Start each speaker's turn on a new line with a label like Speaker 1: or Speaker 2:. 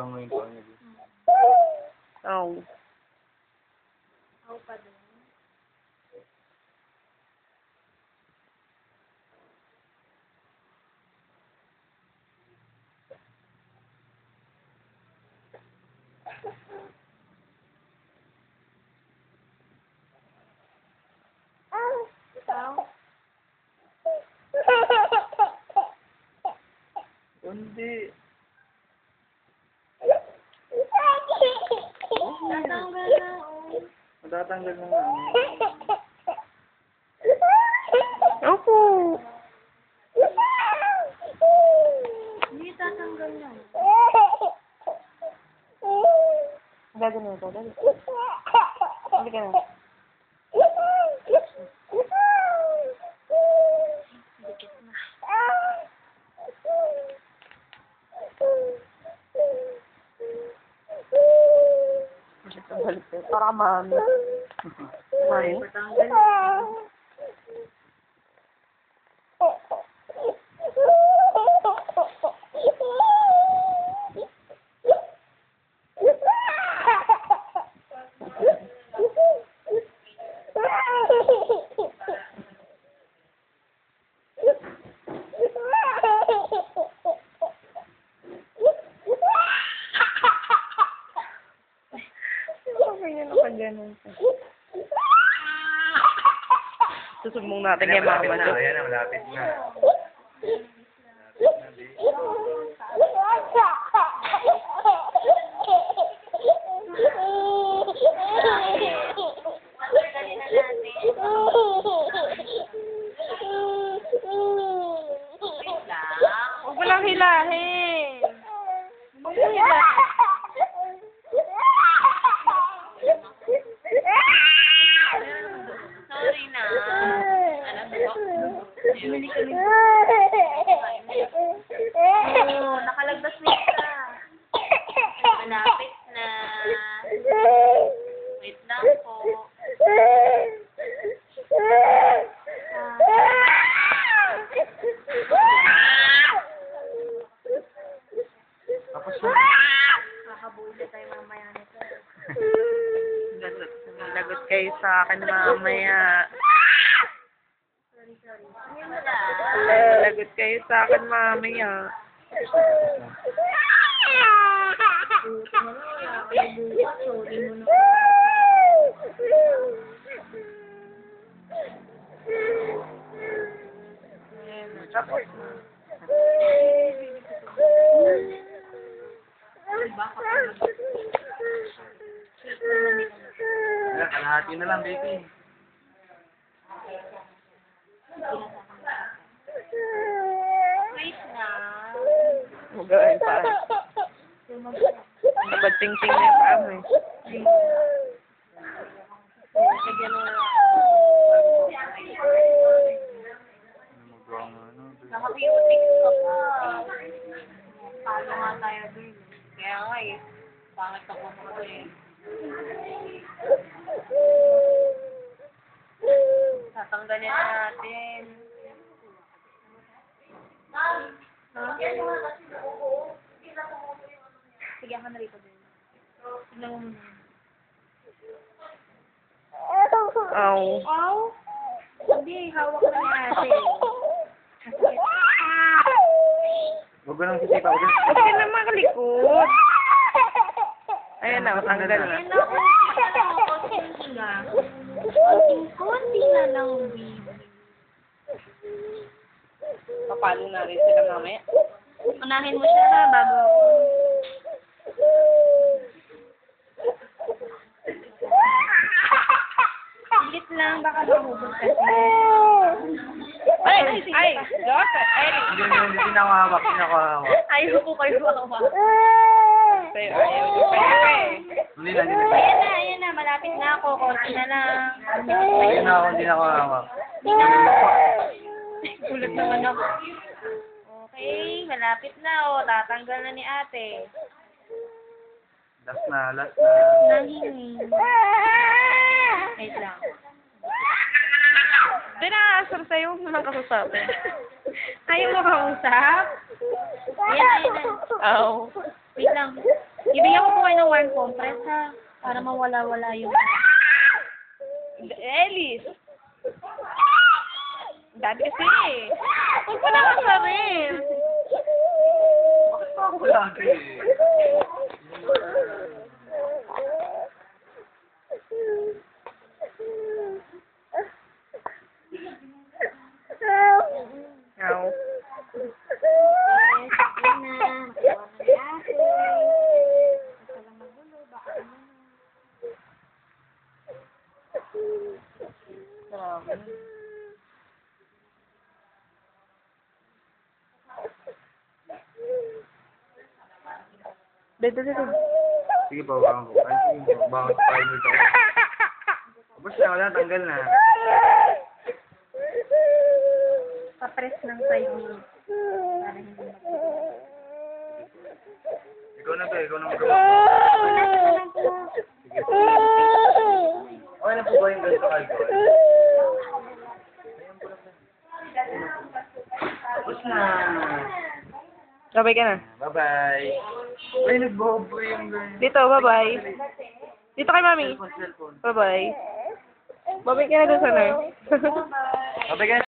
Speaker 1: mo yung paa niya.
Speaker 2: Oh.
Speaker 3: Ako pa din.
Speaker 1: Hindi.
Speaker 3: Tatanggal na, oh.
Speaker 1: Matatanggal na nga.
Speaker 2: Opo.
Speaker 3: Hindi tatanggal na.
Speaker 2: Gagawin ito, dali. Hindi ka na.
Speaker 3: Dikit na.
Speaker 2: Balik ko. Para mami. Mami?
Speaker 3: Patanggal na.
Speaker 2: Ganyan ako ganun. Susubmong natin kay mama na.
Speaker 1: Ayan na, malapit na.
Speaker 3: Dali na natin. Wait lang.
Speaker 2: Huwag mo lang hilahin. Huwag mo hilahin.
Speaker 3: Sorry na. Alam mo, bumili kami. Oh, nakalagdas na isa. Malapit na. Wait lang po.
Speaker 1: Tapos na.
Speaker 3: Kakabuti tayo mamaya nito.
Speaker 2: Lagot kayo sa akin mamaya.
Speaker 3: Sorry. Ngayon na lang.
Speaker 2: Lagot kayo sa akin mamaya.
Speaker 3: Buti na lang. Wala kayo bukas. Sorry mo na.
Speaker 2: Tapos na.
Speaker 1: Ayan, kalahati na lang, baby.
Speaker 3: Wait na.
Speaker 2: Magawin pa. Nabagting-ting na yung paa mo eh.
Speaker 3: Nakapiutik ka pa. Palo nga tayo dun. Kaya nga eh. Pangit ako mo eh. Tatanggalin na natin. Sige, ako na rito din. Tignan mo muna.
Speaker 2: Ow.
Speaker 3: Ow! Hindi, hawak na ni ate.
Speaker 1: Huwag ko nang sisipa. Huwag
Speaker 2: Huwag ka na makalikot. Ayan na, matanggal na.
Speaker 3: Ayan ako. Konting nga. Konting na lang, baby.
Speaker 2: Papalo na rin sila mamaya.
Speaker 3: Unahin mo siya ha, bago ako. Sigit lang, baka mahubog kasi.
Speaker 2: Ay! Jota! Ay!
Speaker 1: Hindi na ako hawak. Hindi na ako hawak.
Speaker 3: Ayaw ko kayo hawa.
Speaker 2: Sa'yo, ayaw niyo pa eh.
Speaker 1: Hindi na.
Speaker 3: Ayan na, malapit na ako. Konti na lang.
Speaker 1: Hindi na ako, hindi na ako hawak.
Speaker 3: Gulat naman ako. Okay, malapit na oh. Tatanggal na ni ate.
Speaker 1: Last na.
Speaker 3: Nangingi. Wait lang.
Speaker 2: Di na, asar sa'yo. Naman kasusapin.
Speaker 3: Ayaw mo kausap? Ayan.
Speaker 2: Ow.
Speaker 3: Wait lang. Ibigyan ko po kayo ng warm compress, ha? Para mawala-wala yung...
Speaker 2: Ellis! Dati kasi eh. Huwag mo na kasarin.
Speaker 1: Bakit pa ako lagi?
Speaker 2: Ow. Dito.
Speaker 1: Sige pa, bangon ko. Ay, sige po, bangon ko. 5 minutes ako. Tapos na, wala, tanggal na.
Speaker 3: Pa-press ng 5 minutes. Para hindi
Speaker 1: Ikaw na ba, ikaw na magawa. Sige po. Okay na po ba yung ganito alcohol? Tapos na.
Speaker 2: Babay ka na.
Speaker 1: Bye-bye. Ay, nagbobo yung ganyan.
Speaker 2: Dito, bye-bye. Dito kay mami.
Speaker 1: Cellphone.
Speaker 2: Bye-bye. Babay ka na doon sa nurse.
Speaker 1: Bye-bye guys.